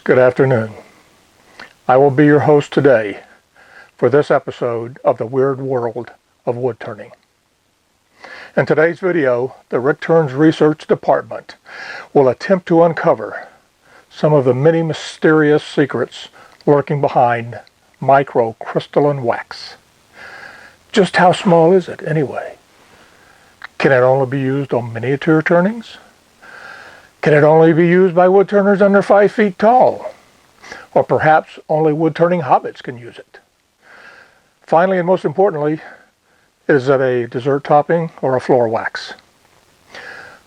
Good afternoon. I will be your host today for this episode of the Weird World of Wood Turning. In today's video, the Rick Turns Research Department will attempt to uncover some of the many mysterious secrets lurking behind microcrystalline wax. Just how small is it anyway? Can it only be used on miniature turnings? Can it only be used by wood turners under 5 feet tall? Or perhaps only wood turning hobbits can use it? Finally, and most importantly, is it a dessert topping or a floor wax?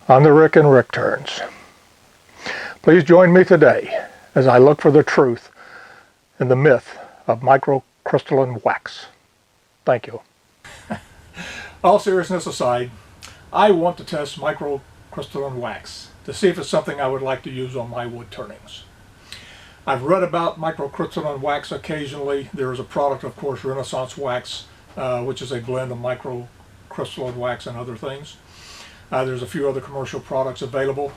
I'm the Rick and Rick Turns. Please join me today as I look for the truth in the myth of microcrystalline wax. Thank you. All seriousness aside, I want to test microcrystalline wax to see if it's something I would like to use on my wood turnings. I've read about microcrystalline wax occasionally. There is a product, of course, Renaissance wax, which is a blend of microcrystalline wax and other things. There's a few other commercial products available,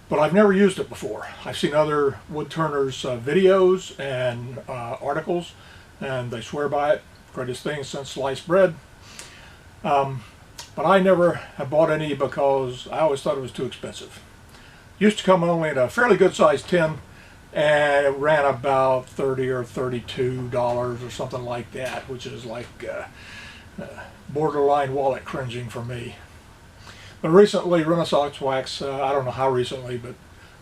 but I've never used it before. I've seen other wood turners videos and articles, and they swear by it. Greatest thing since sliced bread. But I never have bought any because I always thought it was too expensive. Used to come only in a fairly good sized tin, and it ran about $30 or $32 or something like that, which is like borderline wallet cringing for me. But recently, Renaissance wax, I don't know how recently, but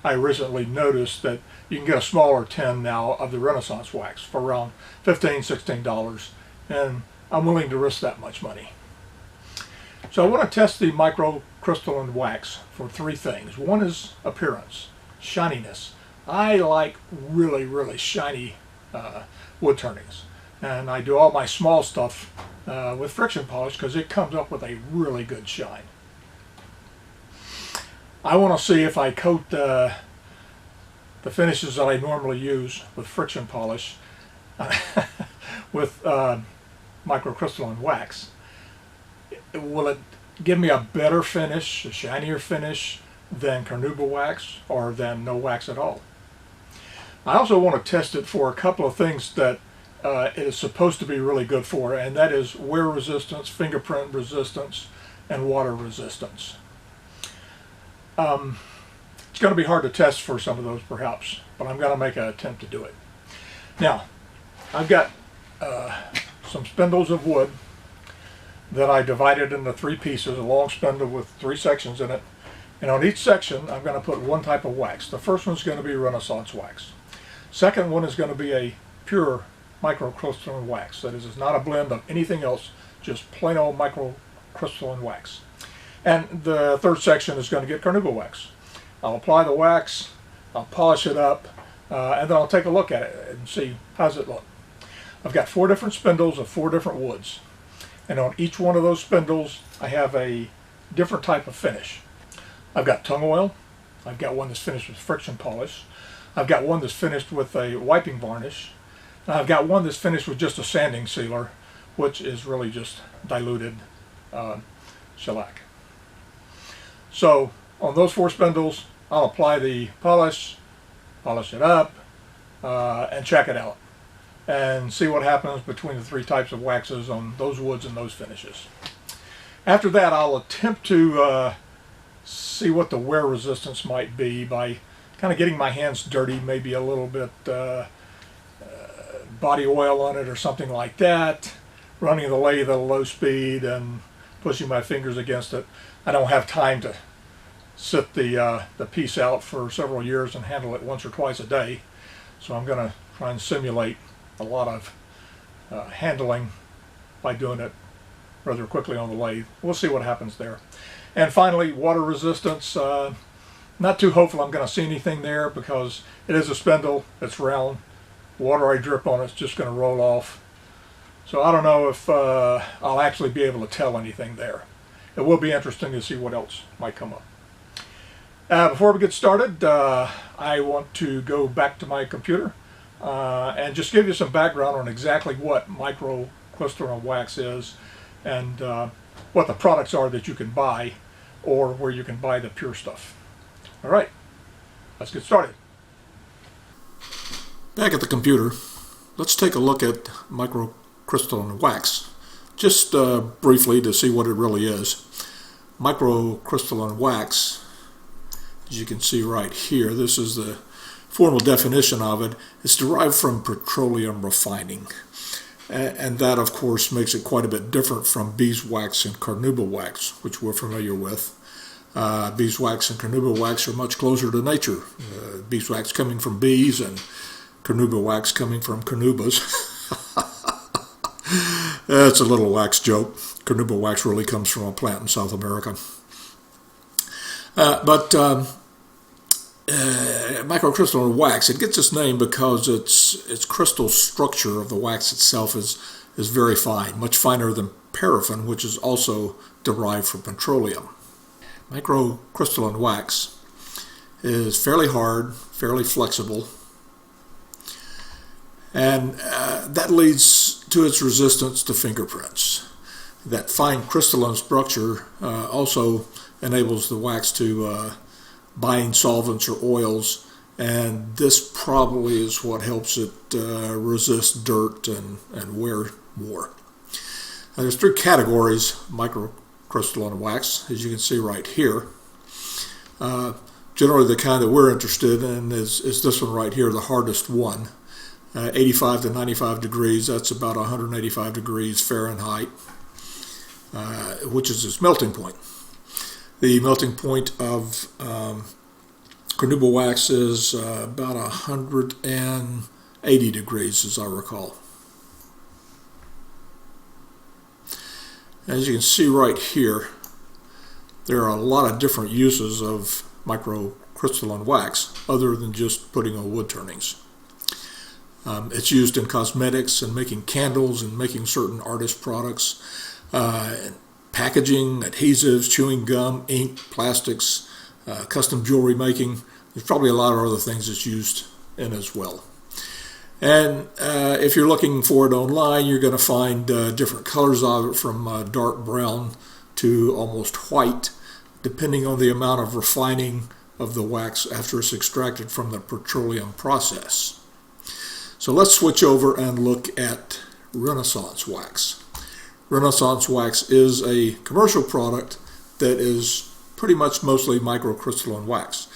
I recently noticed that you can get a smaller tin now of the Renaissance wax for around $15, $16, and I'm willing to risk that much money. So I want to test the microcrystalline wax for 3 things. One is appearance, shininess. I like really, really shiny wood turnings. And I do all my small stuff with friction polish because it comes up with a really good shine. I want to see if I coat the finishes that I normally use with friction polish with microcrystalline wax. Will it give me a better finish, a shinier finish than carnauba wax or than no wax at all? I also want to test it for a couple of things that it is supposed to be really good for, and that is wear resistance, fingerprint resistance, and water resistance. It's going to be hard to test for some of those perhaps, but I'm going to make an attempt to do it. Now, I've got some spindles of wood that I divided into 3 pieces, a long spindle with 3 sections in it. And on each section, I'm going to put one type of wax. The first one's going to be Renaissance wax. Second one is going to be a pure microcrystalline wax. That is, it's not a blend of anything else, just plain old microcrystalline wax. And the third section is going to get carnauba wax. I'll apply the wax, I'll polish it up, and then I'll take a look at it and see how's it look. I've got 4 different spindles of 4 different woods. And on each one of those spindles, I have a different type of finish. I've got tung oil. I've got one that's finished with friction polish. I've got one that's finished with a wiping varnish. And I've got one that's finished with just a sanding sealer, which is really just diluted shellac. So on those 4 spindles, I'll apply the polish it up, and check it out, and see what happens between the 3 types of waxes on those woods and those finishes. After that, I'll attempt to see what the wear resistance might be by kind of getting my hands dirty, maybe a little bit body oil on it or something like that, running the lathe at a low speed and pushing my fingers against it. I don't have time to sit the piece out for several years and handle it once or twice a day, so I'm going to try and simulate a lot of handling by doing it rather quickly on the lathe. We'll see what happens there. And finally, water resistance. Not too hopeful I'm going to see anything there because it is a spindle, it's round. Water I drip on it's just going to roll off. So I don't know if I'll actually be able to tell anything there. It will be interesting to see what else might come up. Before we get started, I want to go back to my computer and just give you some background on exactly what microcrystalline wax is and what the products are that you can buy or where you can buy the pure stuff. All right, let's get started. Back at the computer, let's take a look at microcrystalline wax, just briefly to see what it really is. Microcrystalline wax, as you can see right here, this is the formal definition of it. It's derived from petroleum refining. And that, of course, makes it quite a bit different from beeswax and carnauba wax, which we're familiar with. Beeswax and carnauba wax are much closer to nature. Beeswax coming from bees and carnauba wax coming from carnaubas. That's a little wax joke. Carnauba wax really comes from a plant in South America. Microcrystalline wax, it gets its name because its crystal structure of the wax itself is very fine, much finer than paraffin, which is also derived from petroleum. Microcrystalline wax is fairly hard, fairly flexible, and that leads to its resistance to fingerprints. That fine crystalline structure also enables the wax to bind solvents or oils, and this probably is what helps it resist dirt and wear more. Now, there's three categories microcrystalline wax, as you can see right here. Generally the kind that we're interested in is this one right here, the hardest one. 85 to 95 degrees, that's about 185 degrees Fahrenheit, which is its melting point. The melting point of carnauba wax is about 180 degrees, as I recall. As you can see right here, there are a lot of different uses of microcrystalline wax other than just putting on wood turnings. It's used in cosmetics and making candles and making certain artist products, packaging, adhesives, chewing gum, ink, plastics, custom jewelry making. There's probably a lot of other things it's used in as well. And if you're looking for it online, you're going to find different colors of it, from dark brown to almost white, depending on the amount of refining of the wax after it's extracted from the petroleum process. So let's switch over and look at Renaissance wax. Renaissance wax is a commercial product that is pretty much mostly microcrystalline wax.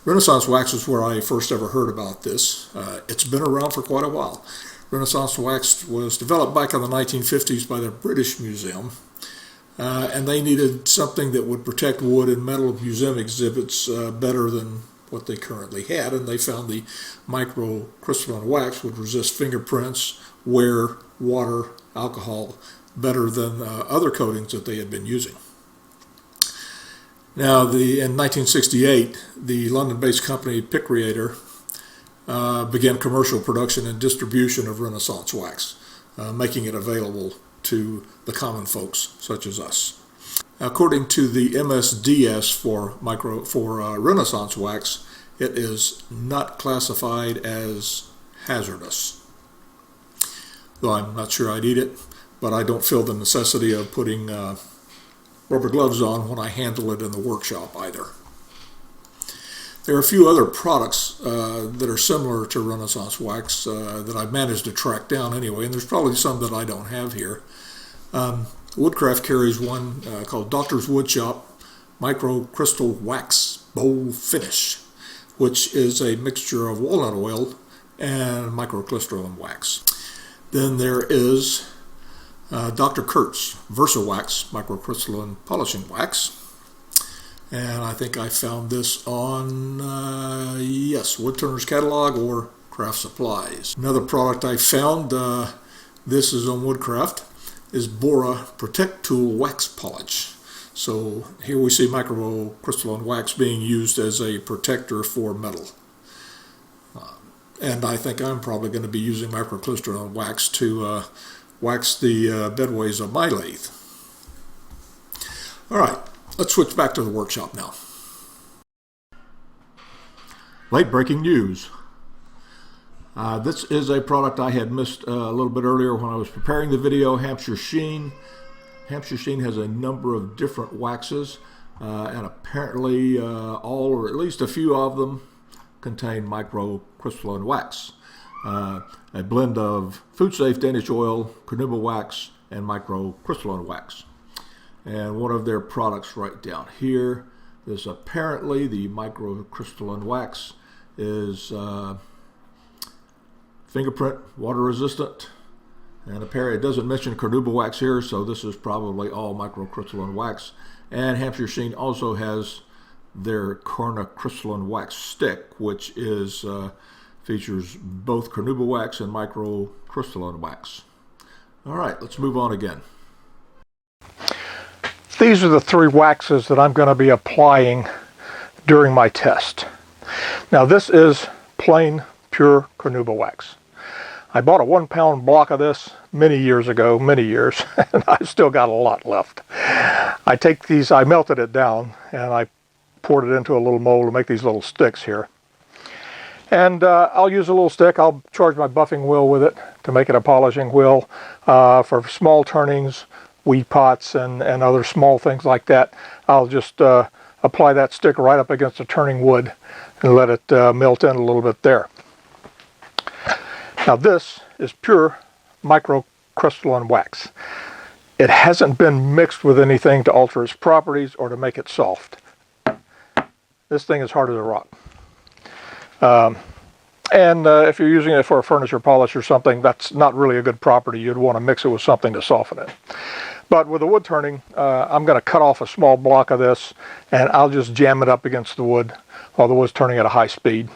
Renaissance wax is where I first ever heard about this. It's been around for quite a while. Renaissance wax was developed back in the 1950s by the British Museum, and they needed something that would protect wood and metal museum exhibits better than what they currently had, and they found the microcrystalline wax would resist fingerprints, wear, water, alcohol better than other coatings that they had been using. Now, in 1968, the London-based company Picreator began commercial production and distribution of Renaissance wax, making it available to the common folks such as us. According to the MSDS for Renaissance wax, it is not classified as hazardous. Though I'm not sure I'd eat it, but I don't feel the necessity of putting rubber gloves on when I handle it in the workshop either. There are a few other products that are similar to Renaissance wax that I've managed to track down anyway, and there's probably some that I don't have here. Woodcraft carries one called Doctor's Woodshop Microcrystal Wax Bowl Finish, which is a mixture of walnut oil and microcrystalline wax. Then there is Dr. Kurt's Versa Wax Microcrystalline Polishing Wax. And I think I found this on, Woodturner's Catalog or Craft Supplies. Another product I found, this is on Woodcraft, is Bora Protect Tool Wax Polish. So here we see microcrystalline wax being used as a protector for metal. And I think I'm probably going to be using microcrystalline wax to wax the bedways of my lathe. All right, let's switch back to the workshop now. Late breaking news. This is a product I had missed a little bit earlier when I was preparing the video, Hampshire Sheen. Hampshire Sheen has a number of different waxes, and apparently all, or at least a few of them, contain microcrystalline wax. a blend of food-safe Danish oil, carnauba wax, and microcrystalline wax. And one of their products right down here is apparently the microcrystalline wax is fingerprint water resistant. And apparently it doesn't mention carnauba wax here, so this is probably all microcrystalline wax. And Hampshire Sheen also has their carnauba wax stick, which is features both carnauba wax and microcrystalline wax. All right, let's move on again. These are the three waxes that I'm going to be applying during my test. Now this is plain, pure carnauba wax. I bought a 1 pound block of this many years ago, and I still got a lot left. I melted it down and I poured it into a little mold to make these little sticks here. And I'll use a little stick. I'll charge my buffing wheel with it to make it a polishing wheel for small turnings, weed pots, and other small things like that. I'll just apply that stick right up against the turning wood and let it melt in a little bit there. Now this is pure microcrystalline wax. It hasn't been mixed with anything to alter its properties or to make it soft. This thing is hard as a rock. If you're using it for a furniture polish or something, that's not really a good property. You'd want to mix it with something to soften it. But with the wood turning, I'm going to cut off a small block of this and I'll just jam it up against the wood while the wood's turning at a high speed.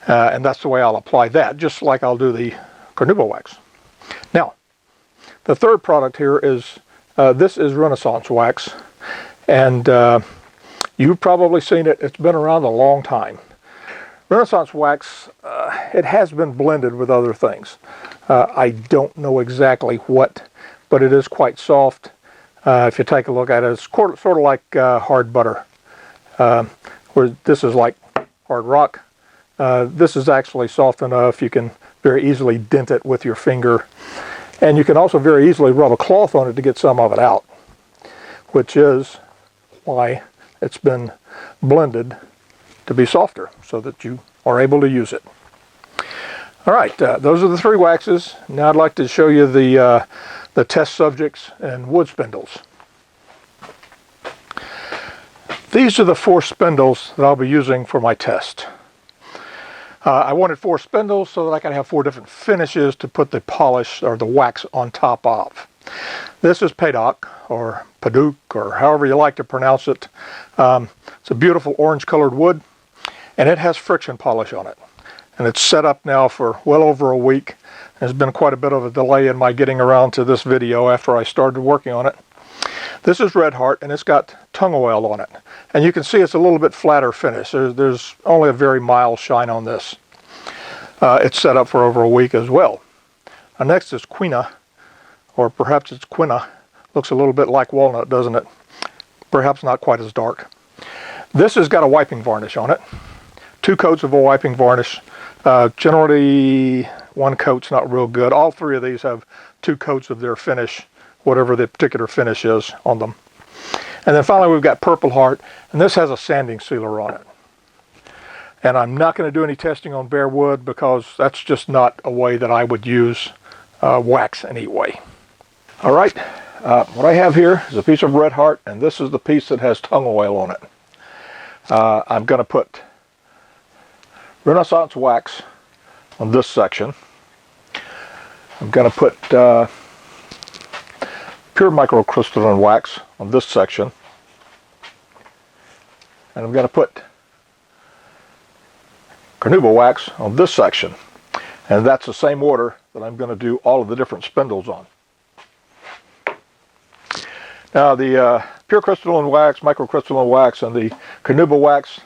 And that's the way I'll apply that, just like I'll do the carnauba wax. Now, the third product here is, this is Renaissance wax. And you've probably seen it. It's been around a long time. Renaissance wax, it has been blended with other things. I don't know exactly what, but it is quite soft. If you take a look at it, it's sort of like hard butter, where this is like hard rock. This is actually soft enough you can very easily dent it with your finger, and you can also very easily rub a cloth on it to get some of it out, which is why it's been blended to be softer so that you are able to use it. All right, those are the three waxes. Now I'd like to show you the test subjects and wood spindles. These are the 4 spindles that I'll be using for my test. I wanted 4 spindles so that I could have 4 different finishes to put the polish or the wax on top of. This is Paddock or Paduk or however you like to pronounce it. It's a beautiful orange colored wood and it has friction polish on it. And it's set up now for well over a week. There's been quite a bit of a delay in my getting around to this video after I started working on it. This is Red Heart and it's got tung oil on it. And you can see it's a little bit flatter finish. There's only a very mild shine on this. It's set up for over a week as well. Next is Quina, or perhaps it's Quina. Looks a little bit like walnut, doesn't it? Perhaps not quite as dark. This has got a wiping varnish on it. 2 coats of a wiping varnish. Generally, 1 coat's not real good. All 3 of these have 2 coats of their finish, whatever the particular finish is on them. And then finally we've got Purple Heart, and this has a sanding sealer on it. And I'm not going to do any testing on bare wood because that's just not a way that I would use wax anyway. All right, what I have here is a piece of Red Heart, and this is the piece that has tung oil on it. I'm going to put Renaissance wax on this section. I'm going to put pure microcrystalline wax on this section, and I'm going to put carnauba wax on this section, and that's the same order that I'm going to do all of the different spindles on. Now the pure crystalline wax, microcrystalline wax, and the carnauba wax,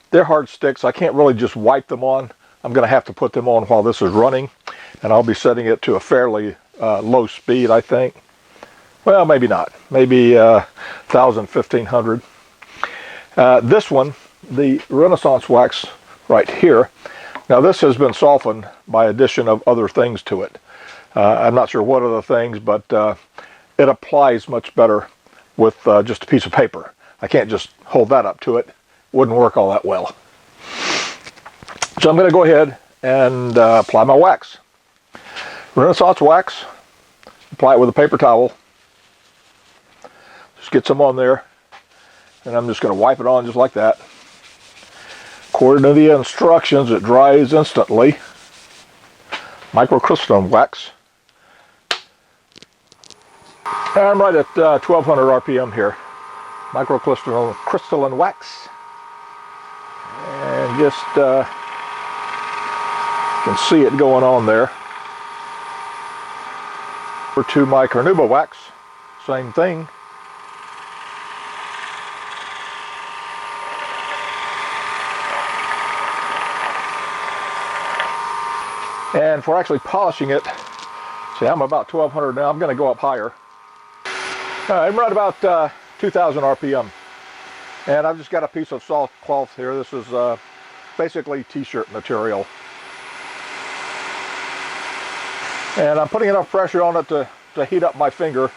they're hard sticks. I can't really just wipe them on. I'm going to have to put them on while this is running, and I'll be setting it to a fairly low speed, I think. Well, maybe not. Maybe 1,000, 1,500. This one, the Renaissance wax right here, now this has been softened by addition of other things to it. I'm not sure what other things, but it applies much better with just a piece of paper. I can't just hold that up to it. Wouldn't work all that well. So I'm going to go ahead and apply my wax. Renaissance wax, apply it with a paper towel. Just get some on there, and I'm just going to wipe it on just like that. According to the instructions, it dries instantly. Microcrystalline wax. And I'm right at 1200 RPM here. Microcrystalline wax. And just can see it going on there. Over to my carnauba wax, same thing. And for actually polishing it, see, I'm about 1200 now. I'm going to go up higher. I'm right about 2000 RPM. And I've just got a piece of soft cloth here. This is basically t-shirt material. And I'm putting enough pressure on it to heat up my finger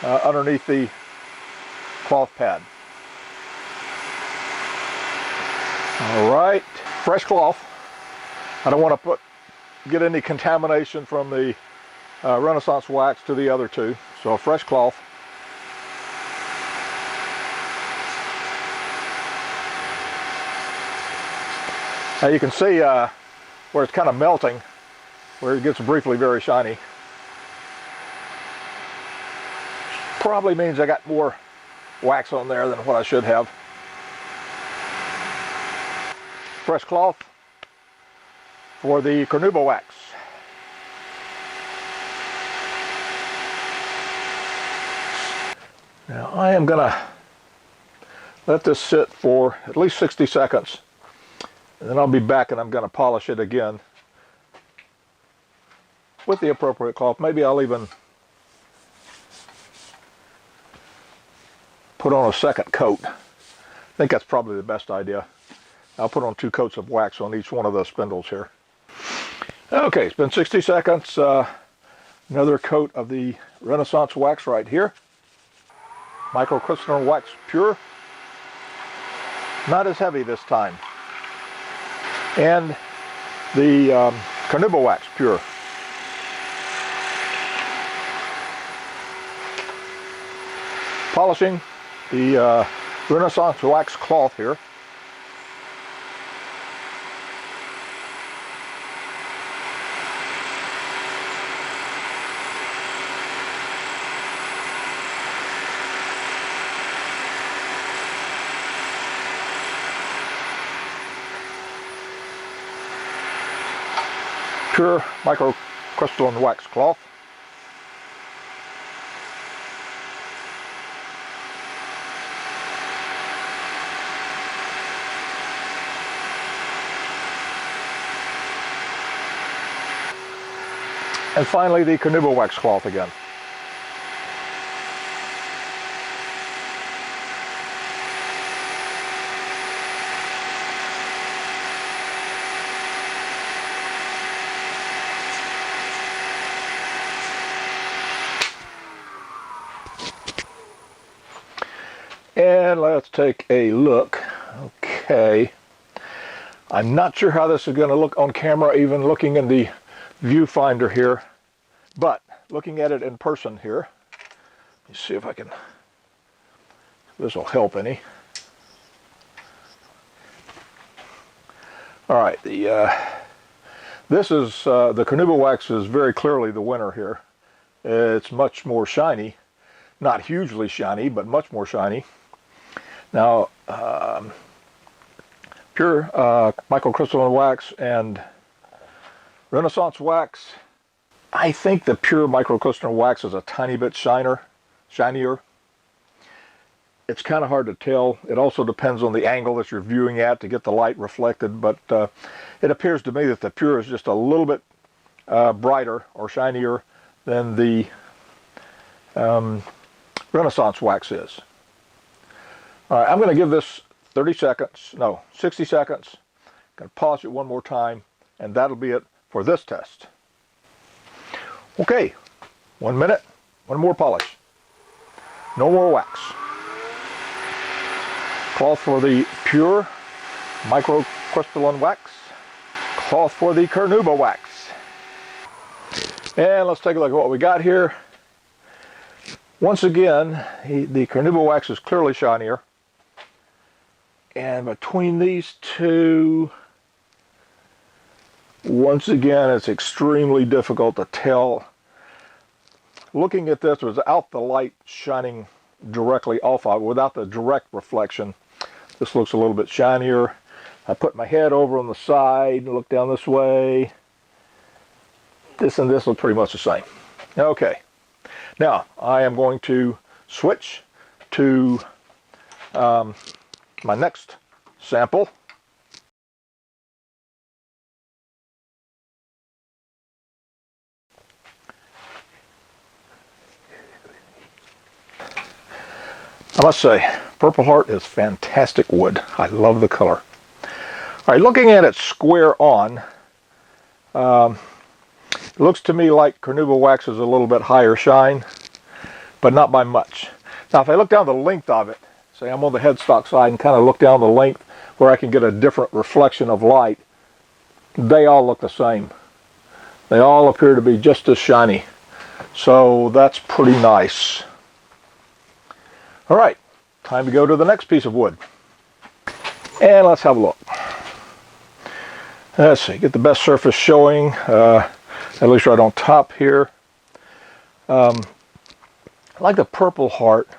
underneath the cloth pad. All right, fresh cloth. I don't want to get any contamination from the Renaissance wax to the other two. So a fresh cloth. Now you can see where it's kind of melting, where it gets briefly very shiny. Probably means I got more wax on there than what I should have. Fresh cloth for the carnauba wax. Now I am going to let this sit for at least 60 seconds. And then I'll be back and I'm going to polish it again with the appropriate cloth. Maybe I'll even put on a second coat. I think that's probably the best idea. I'll put on 2 coats of wax on each one of the spindles here. Okay, it's been 60 seconds. Another coat of the Renaissance wax right here. Microcrystalline wax pure. Not as heavy this time. And the carnauba wax pure. Polishing the Renaissance wax cloth here. Pure microcrystalline wax cloth. And finally the carnauba wax cloth again. And let's take a look. Okay. I'm not sure how this is going to look on camera, even looking in the viewfinder here. But looking at it in person here, let me see if I can, this will help any. All right, this is, the carnauba wax is very clearly the winner here. It's much more shiny. Not hugely shiny, but much more shiny. Now, pure microcrystalline wax and Renaissance wax, I think the pure microcrystalline wax is a tiny bit shinier. It's kind of hard to tell. It also depends on the angle that you're viewing at to get the light reflected, but it appears to me that the pure is just a little bit brighter or shinier than the Renaissance wax is. All right, I'm going to give this 60 seconds. Going to polish it one more time, and that'll be it for this test. Okay, 1 minute, one more polish. No more wax. Cloth for the pure microcrystalline wax. cloth for the carnauba wax. And let's take a look at what we got here. Once again, the carnauba wax is clearly shinier. And between these two, once again, it's extremely difficult to tell. Looking at this without the light shining directly off of it, without the direct reflection, this looks a little bit shinier. I put my head over on the side and look down this way. This and this look pretty much the same. Okay, now I am going to switch to my next sample. I must say, Purple Heart is fantastic wood. I love the color. All right, looking at it square on, it looks to me like carnauba wax is a little bit higher shine, but not by much. Now, if I look down the length of it, say I'm on the headstock side and kind of look down the length where I can get a different reflection of light, they all look the same. They all appear to be just as shiny. So that's pretty nice. All right, time to go to the next piece of wood. And let's have a look. Let's see, get the best surface showing, at least right on top here. I like the Purple Heart.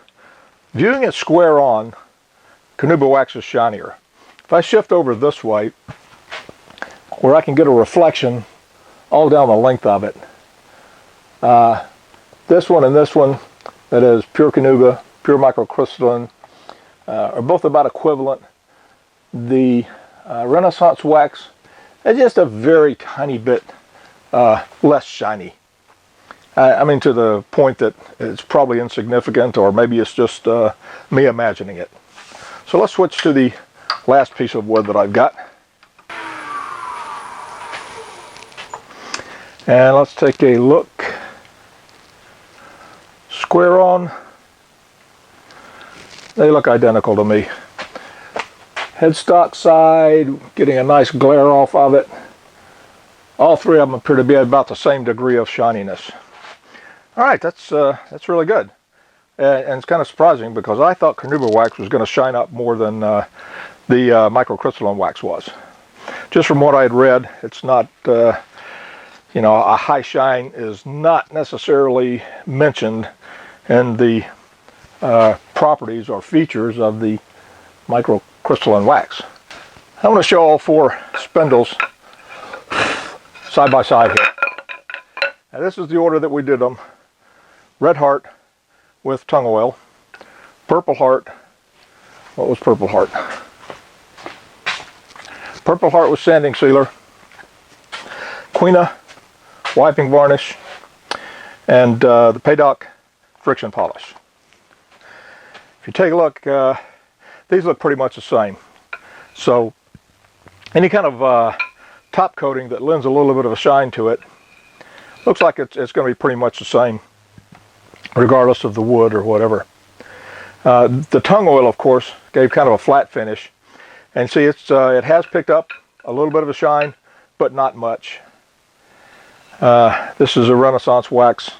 Viewing it square on, carnauba wax is shinier. If I shift over this way, where I can get a reflection all down the length of it, this one and this one, that is pure carnauba, pure microcrystalline, are both about equivalent. The Renaissance wax is just a very tiny bit less shiny. I mean, to the point that it's probably insignificant, or maybe it's just me imagining it. So let's switch to the last piece of wood that I've got. And let's take a look. Square on. They look identical to me. Headstock side, getting a nice glare off of it. All three of them appear to be about the same degree of shininess. All right, that's really good. And it's kind of surprising because I thought carnauba wax was going to shine up more than the microcrystalline wax was. Just from what I had read, it's not, you know, a high shine is not necessarily mentioned in the properties or features of the microcrystalline wax. I want to show all four spindles side by side here. Now this is the order that we did them. Red Heart with tung oil. Purple Heart. What was Purple Heart? Purple Heart with sanding sealer. Quina wiping varnish. And the Paydock friction polish. If you take a look, these look pretty much the same. So any kind of top coating that lends a little bit of a shine to it looks like it's going to be pretty much the same, regardless of the wood or whatever. The tung oil, of course, gave kind of a flat finish, and see, it has picked up a little bit of a shine, but not much. This is a Renaissance wax.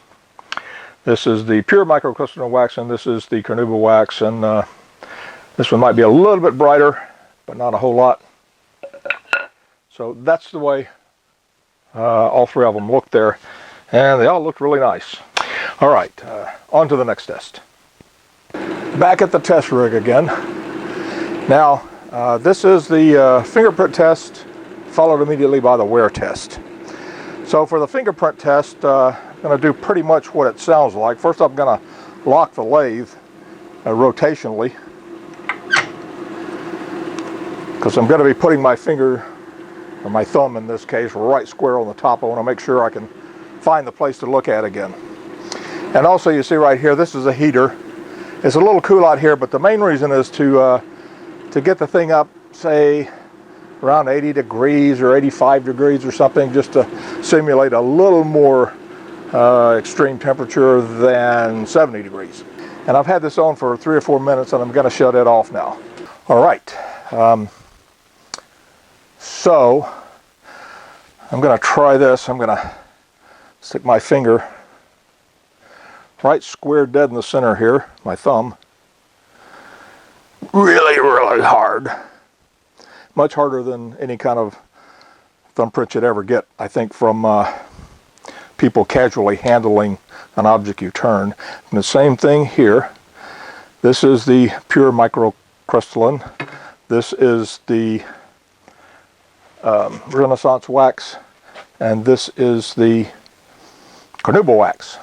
This is the pure microcrystalline wax, and this is the carnauba wax, and this one might be a little bit brighter, but not a whole lot. So that's the way all three of them look there, and they all look really nice. All right, on to the next test. Back at the test rig again. Now, this is the fingerprint test, followed immediately by the wear test. So for the fingerprint test, I'm going to do pretty much what it sounds like. First, I'm going to lock the lathe rotationally, because I'm going to be putting my finger, or my thumb in this case, right square on the top. I want to make sure I can find the place to look at again. And also, you see right here, this is a heater. It's a little cool out here, but the main reason is to get the thing up, say, around 80 degrees or 85 degrees or something, just to simulate a little more extreme temperature than 70 degrees. And I've had this on for 3 or 4 minutes, and I'm going to shut it off now. All right. So I'm going to try this. I'm going to stick my finger right square dead in the center here, my thumb, really, really hard. Much harder than any kind of thumbprint you'd ever get, I think, from people casually handling an object you turn. And the same thing here. This is the pure microcrystalline. This is the Renaissance wax, and this is the carnauba wax.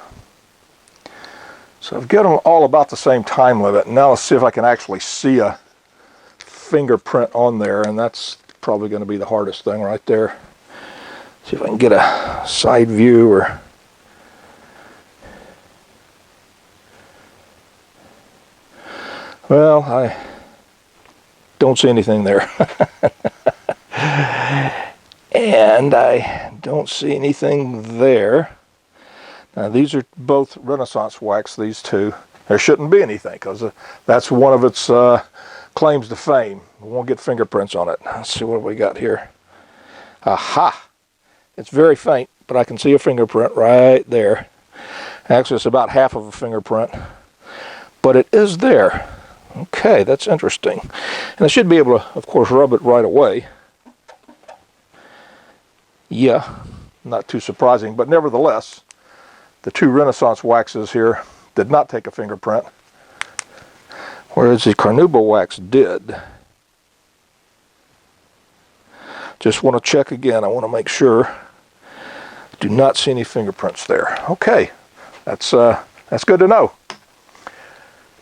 So I've got them all about the same time limit. Now let's see if I can actually see a fingerprint on there, and that's probably going to be the hardest thing right there. See if I can get a side view or... Well, I don't see anything there. And I don't see anything there. Now these are both Renaissance wax, these two. There shouldn't be anything, because that's one of its claims to fame. We won't get fingerprints on it. Let's see what we got here. Aha! It's very faint, but I can see a fingerprint right there. Actually, it's about half of a fingerprint, but it is there. Okay, that's interesting. And I should be able to, of course, rub it right away. Yeah, not too surprising, but nevertheless, the two Renaissance waxes here did not take a fingerprint, whereas the carnauba wax did. Just want to check again. I want to make sure. Do not see any fingerprints there. Okay, that's good to know.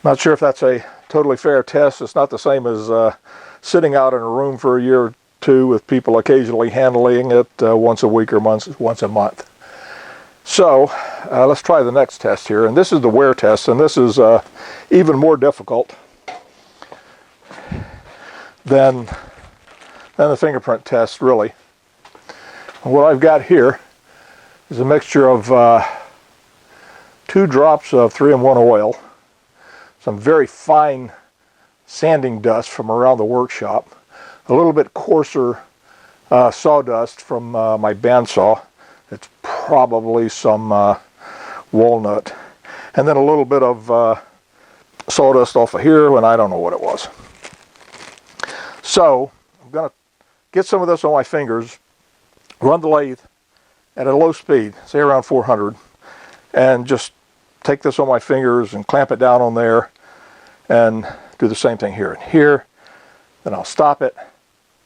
Not sure if that's a totally fair test. It's not the same as sitting out in a room for a year or two with people occasionally handling it once a week or once a month. So let's try the next test here, and this is the wear test, and this is even more difficult than the fingerprint test, really. And what I've got here is a mixture of 2 drops of 3-in-1 oil, some very fine sanding dust from around the workshop, a little bit coarser sawdust from my bandsaw. It's probably some walnut, and then a little bit of sawdust off of here, and I don't know what it was. So I'm going to get some of this on my fingers, run the lathe at a low speed, say around 400, and just take this on my fingers and clamp it down on there and do the same thing here and here. Then I'll stop it,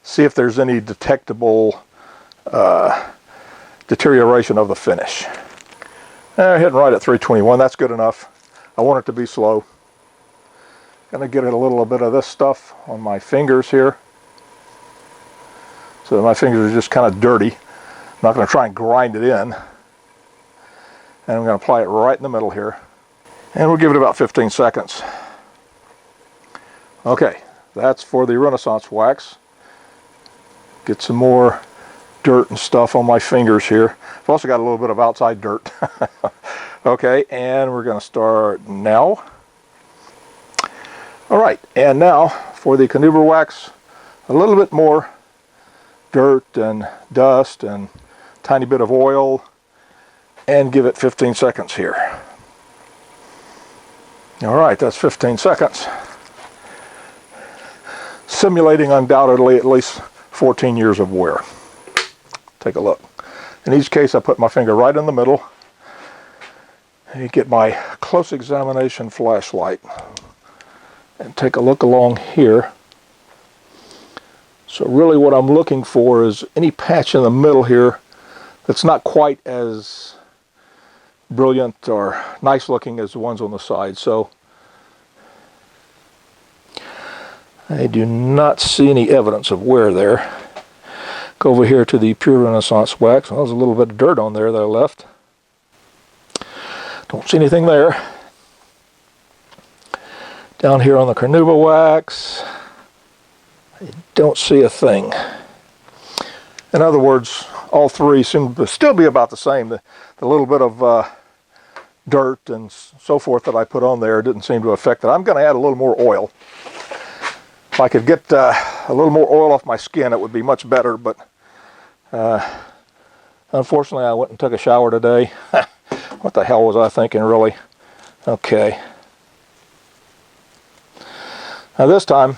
see if there's any detectable deterioration of the finish. Hitting right at 321, that's good enough. I want it to be slow. Gonna get a little bit of this stuff on my fingers here. So my fingers are just kind of dirty. I'm not gonna try and grind it in. And I'm gonna apply it right in the middle here. And we'll give it about 15 seconds. Okay, that's for the Renaissance wax. Get some more dirt and stuff on my fingers here. I've also got a little bit of outside dirt. Okay, and we're going to start now. All right, and now for the carnauba wax, a little bit more dirt and dust and tiny bit of oil, and give it 15 seconds here. All right, that's 15 seconds. Simulating undoubtedly at least 14 years of wear. Take a look. In each case, I put my finger right in the middle. And you get my close examination flashlight and take a look along here. So really what I'm looking for is any patch in the middle here that's not quite as brilliant or nice looking as the ones on the side. So I do not see any evidence of wear there. Go over here to the pure Renaissance wax. Well, there's a little bit of dirt on there that I left. Don't see anything there. Down here on the carnauba wax, I don't see a thing. In other words, all three seem to still be about the same. The little bit of dirt and so forth that I put on there didn't seem to affect it. I'm going to add a little more oil. If I could get a little more oil off my skin, it would be much better, but Unfortunately, I went and took a shower today. What the hell was I thinking, really? Okay. Now this time,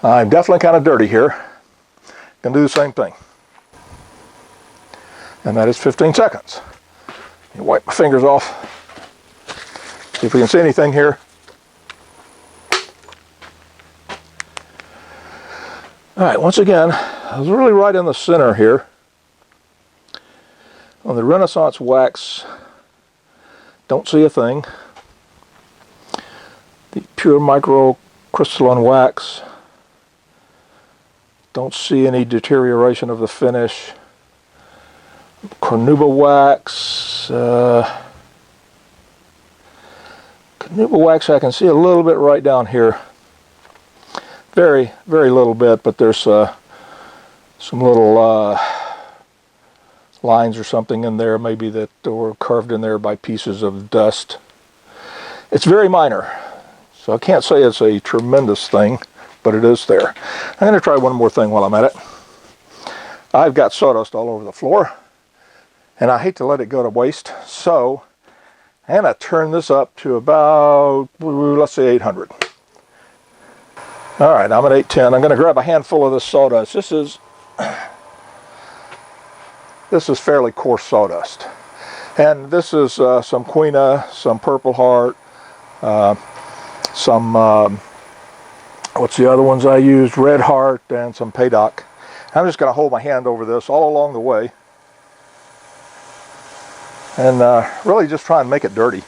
I'm definitely kind of dirty here. Gonna do the same thing. And that is 15 seconds. You wipe my fingers off. See if we can see anything here. Alright, once again, I was really right in the center here. On the Renaissance wax, don't see a thing. The pure microcrystalline wax, don't see any deterioration of the finish. Carnauba wax, I can see a little bit right down here. Very, very little bit, but there's some little lines or something in there, maybe that were carved in there by pieces of dust. It's very minor, so I can't say it's a tremendous thing, but it is there. I'm going to try one more thing while I'm at it. I've got sawdust all over the floor, and I hate to let it go to waste, so I'm going to turn this up to about, let's say 800. Alright, I'm at 810. I'm going to grab a handful of this sawdust. This is fairly coarse sawdust. And this is some Quina, some Purple Heart, some, what's the other ones I used? Red Heart, and some Paydock. I'm just going to hold my hand over this all along the way. And really just try and make it dirty.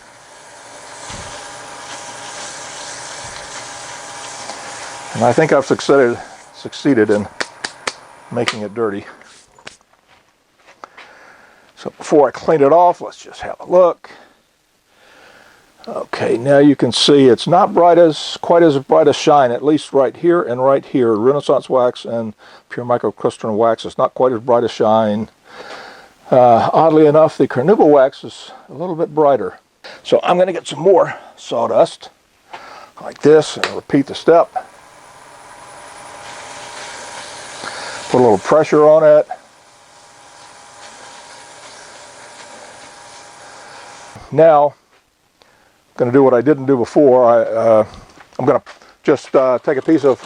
And I think I've succeeded in making it dirty. So before I clean it off, let's just have a look. Okay, now you can see it's not quite as bright as shine, at least right here and right here. Renaissance wax and pure microcrystalline wax is not quite as bright as shine. Oddly enough, the carnauba wax is a little bit brighter. So I'm going to get some more sawdust like this and repeat the step. Put a little pressure on it. Now, I'm going to do what I didn't do before. I'm going to just take a piece of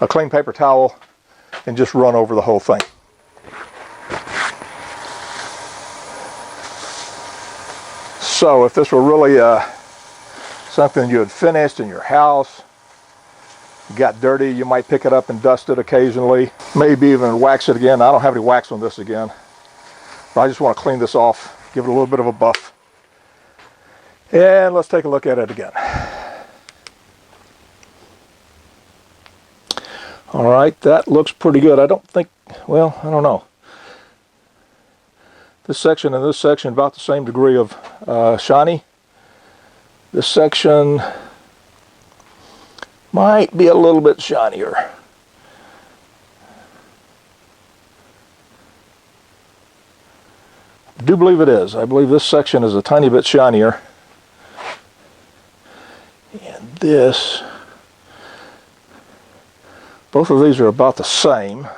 a clean paper towel and just run over the whole thing. So if this were really something you had finished in your house, got dirty, you might pick it up and dust it occasionally, maybe even wax it again. I don't have any wax on this again, but I just want to clean this off, give it a little bit of a buff. And let's take a look at it again. All right, that looks pretty good. I don't think, well, I don't know. This section and this section about the same degree of shiny. This section might be a little bit shinier. I do believe it is. I believe this section is a tiny bit shinier. And this, both of these are about the same.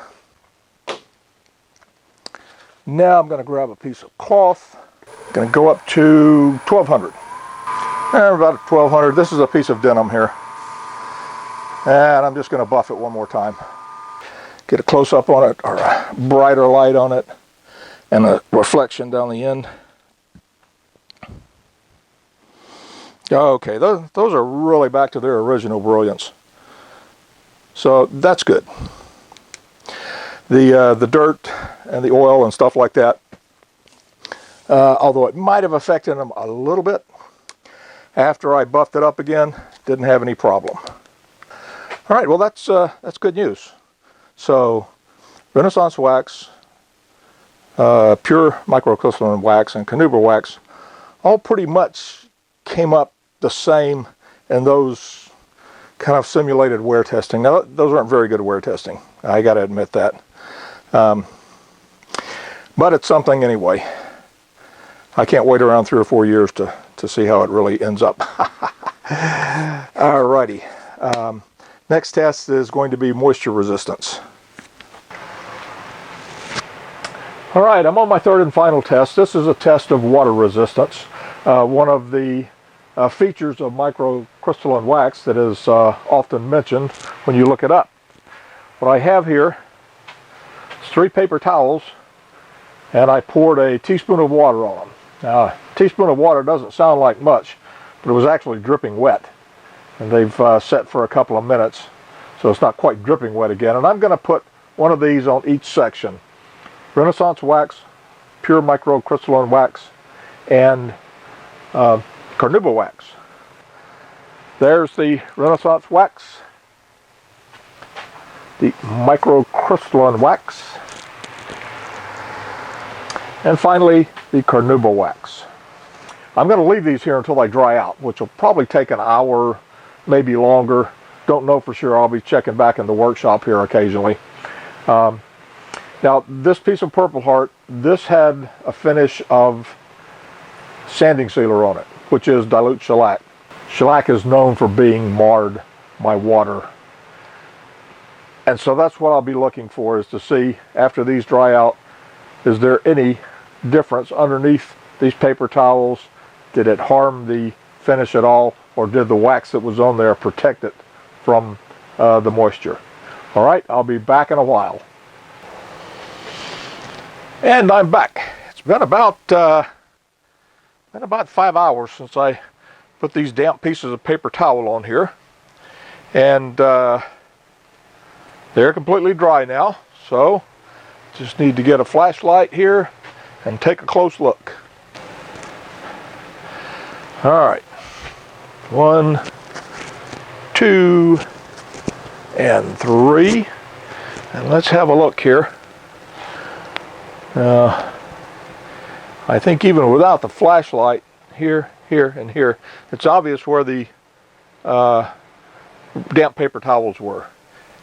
Now I'm going to grab a piece of cloth. I'm going to go up to 1200. About 1200. This is a piece of denim here. And I'm just going to buff it one more time. Get a close-up on it, or a brighter light on it, and a reflection down the end. Okay, those are really back to their original brilliance. So that's good. The dirt and the oil and stuff like that, although it might have affected them a little bit, after I buffed it up again, didn't have any problem. All right, well that's good news. So Renaissance wax, pure microcrystalline wax, and carnauba wax all pretty much came up the same in those kind of simulated wear testing. Now those aren't very good wear testing, I got to admit that. But it's something anyway. I can't wait around 3 or 4 years to see how it really ends up. Alrighty. Next test is going to be moisture resistance. All right, I'm on my third and final test. This is a test of water resistance. One of the features of microcrystalline wax that is often mentioned when you look it up. What I have here is 3 paper towels, and I poured a teaspoon of water on them. Now, a teaspoon of water doesn't sound like much, but it was actually dripping wet. And they've set for a couple of minutes, so it's not quite dripping wet again. And I'm going to put one of these on each section. Renaissance wax, pure microcrystalline wax, and carnauba wax. There's the Renaissance wax, the microcrystalline wax, and finally the carnauba wax. I'm going to leave these here until they dry out, which will probably take an hour, maybe longer. Don't know for sure. I'll be checking back in the workshop here occasionally. Now, this piece of Purple Heart, this had a finish of sanding sealer on it, which is dilute shellac. Shellac is known for being marred by water. And so that's what I'll be looking for, is to see, after these dry out, is there any difference underneath these paper towels? Did it harm the finish at all, or did the wax that was on there protect it from the moisture? All right, I'll be back in a while. And I'm back. It's been about 5 hours since I put these damp pieces of paper towel on here, and they're completely dry now. So just need to get a flashlight here and take a close look. All right, 1, 2, and 3, and let's have a look here. I think even without the flashlight, here, and here, it's obvious where the damp paper towels were.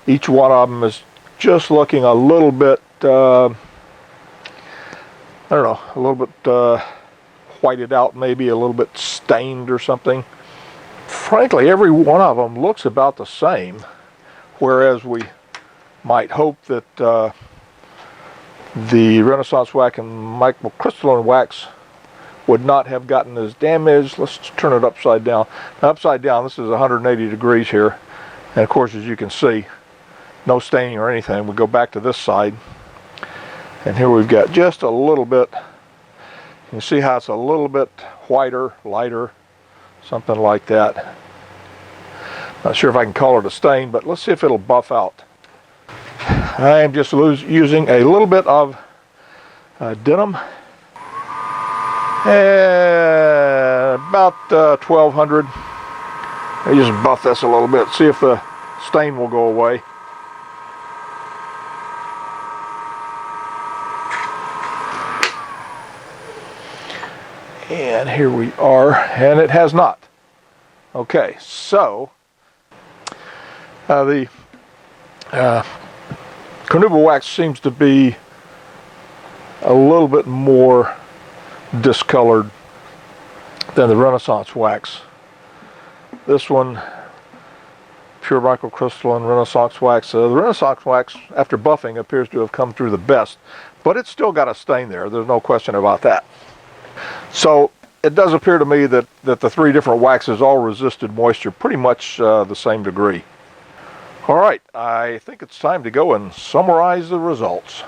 Each one of them is just looking a little bit, I don't know, a little bit whited out, maybe a little bit stained or something. Frankly, every one of them looks about the same, whereas we might hope that the Renaissance wax and microcrystalline wax would not have gotten as damaged. Let's turn it upside down. Now, upside down, this is 180 degrees here, and of course, as you can see, no staining or anything. We go back to this side, and here we've got just a little bit. You can see how it's a little bit whiter, lighter, something like that. Not sure if I can call it a stain, but let's see if it'll buff out. I am just using a little bit of denim, about 1200. I just buff this a little bit, see if the stain will go away. And here we are, and it has not. Okay, so the carnauba wax seems to be a little bit more discolored than the Renaissance wax. This one, pure microcrystalline Renaissance wax. The Renaissance wax, after buffing, appears to have come through the best, but it's still got a stain there. There's no question about that. So it does appear to me that the 3 different waxes all resisted moisture pretty much the same degree. All right, I think it's time to go and summarize the results.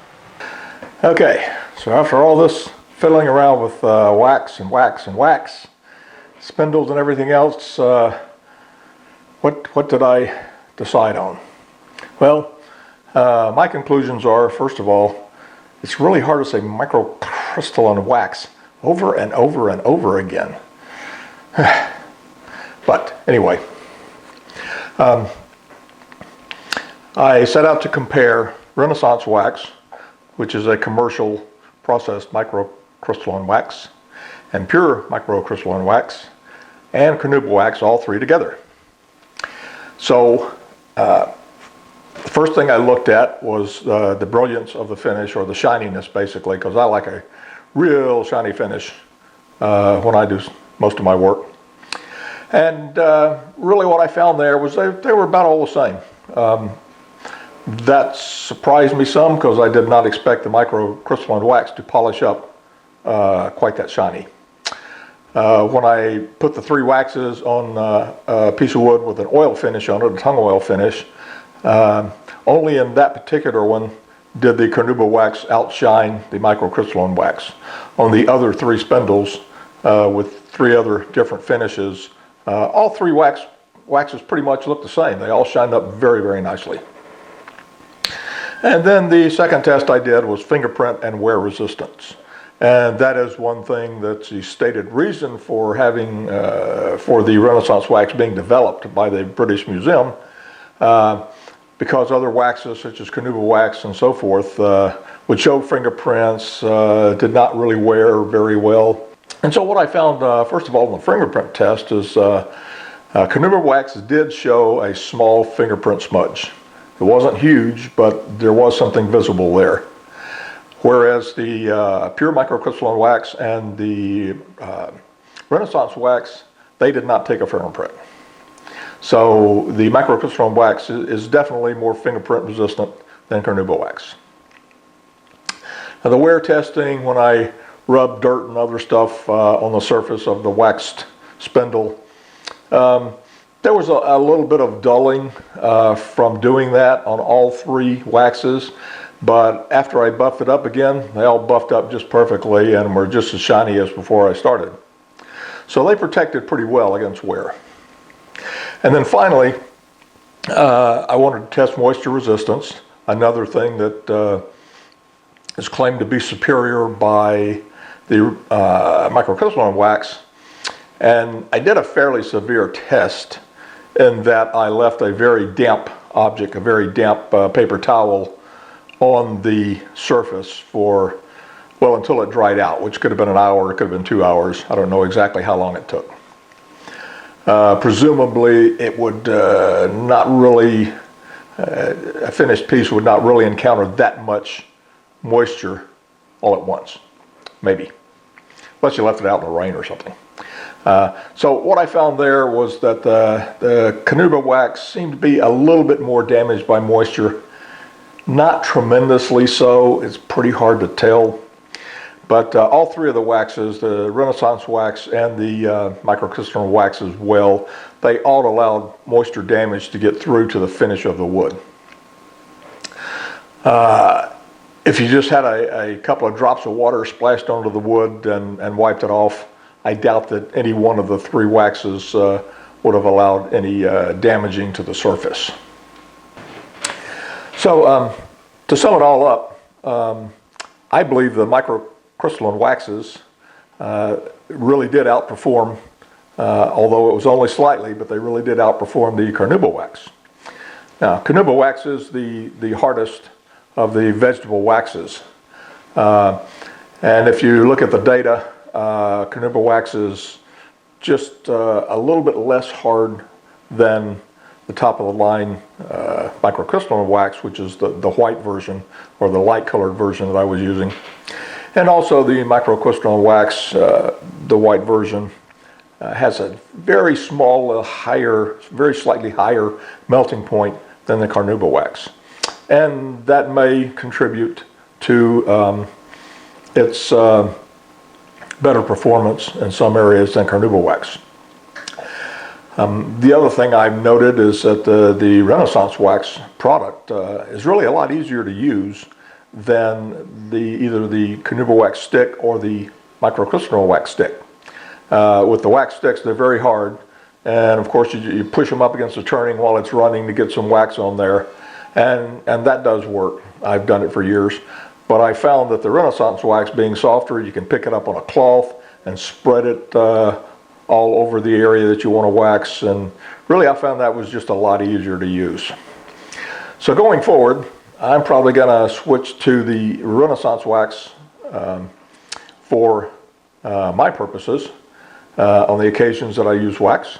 Okay, so after all this fiddling around with wax and wax and wax, spindles and everything else, what did I decide on? Well, my conclusions are, first of all, it's really hard to say microcrystalline wax over and over and over again. But anyway, I set out to compare Renaissance wax, which is a commercial processed microcrystalline wax, and pure microcrystalline wax, and carnauba wax, all 3 together. So the first thing I looked at was the brilliance of the finish, or the shininess, basically, because I like a real shiny finish when I do most of my work. And really what I found there was they were about all the same. That surprised me some because I did not expect the microcrystalline wax to polish up quite that shiny. When I put the 3 waxes on a piece of wood with an oil finish on it, a tung oil finish, only in that particular one did the carnauba wax outshine the microcrystalline wax. On the other 3 spindles, with 3 other different finishes, all 3 waxes pretty much look the same. They all shined up very, very nicely. And then the second test I did was fingerprint and wear resistance. And that is one thing that's the stated reason for having, for the Renaissance wax being developed by the British Museum, because other waxes such as carnauba wax and so forth would show fingerprints, did not really wear very well. And so what I found, first of all, in the fingerprint test is carnauba wax did show a small fingerprint smudge. It wasn't huge, but there was something visible there. Whereas the pure microcrystalline wax and the Renaissance wax, they did not take a fingerprint. So the microcrystalline wax is definitely more fingerprint resistant than carnauba wax. Now the wear testing, when I rubbed dirt and other stuff on the surface of the waxed spindle, there was a little bit of dulling from doing that on all 3 waxes, but after I buffed it up again, they all buffed up just perfectly and were just as shiny as before I started. So they protected pretty well against wear. And then finally, I wanted to test moisture resistance, another thing that is claimed to be superior by the microcrystalline wax. And I did a fairly severe test in that I left a very damp object, a very damp paper towel on the surface for, well, until it dried out, which could have been an hour, it could have been 2 hours. I don't know exactly how long it took. Presumably it would not really, a finished piece would not really encounter that much moisture all at once, maybe, unless you left it out in the rain or something. So what I found there was that the carnauba wax seemed to be a little bit more damaged by moisture. Not tremendously so, it's pretty hard to tell. But all 3 of the waxes, the Renaissance wax and the microcrystalline wax as well, they all allowed moisture damage to get through to the finish of the wood. If you just had a couple of drops of water splashed onto the wood and wiped it off, I doubt that any one of the 3 waxes would have allowed any damaging to the surface. So to sum it all up, I believe the microcrystalline waxes really did outperform, although it was only slightly, but they really did outperform the carnauba wax. Now, carnauba wax is the hardest of the vegetable waxes. And if you look at the data, carnauba wax is just a little bit less hard than the top of the line microcrystalline wax, which is the white version or the light colored version that I was using. And also the microcrystalline wax, the white version, has a very small, very slightly higher melting point than the carnauba wax. And that may contribute to its better performance in some areas than carnauba wax. The other thing I've noted is that the Renaissance wax product is really a lot easier to use than either the carnauba wax stick or the microcrystalline wax stick. With the wax sticks, they're very hard, and of course you push them up against the turning while it's running to get some wax on there, and that does work. I've done it for years. But I found that the Renaissance wax being softer, you can pick it up on a cloth and spread it all over the area that you want to wax, and really I found that was just a lot easier to use. So going forward, I'm probably going to switch to the Renaissance wax for my purposes on the occasions that I use wax.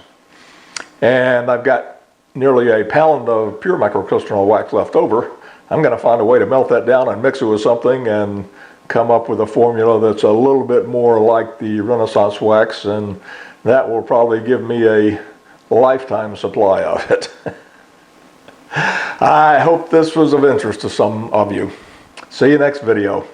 And I've got nearly a pound of pure microcrystalline wax left over. I'm going to find a way to melt that down and mix it with something and come up with a formula that's a little bit more like the Renaissance wax, and that will probably give me a lifetime supply of it. I hope this was of interest to some of you. See you next video.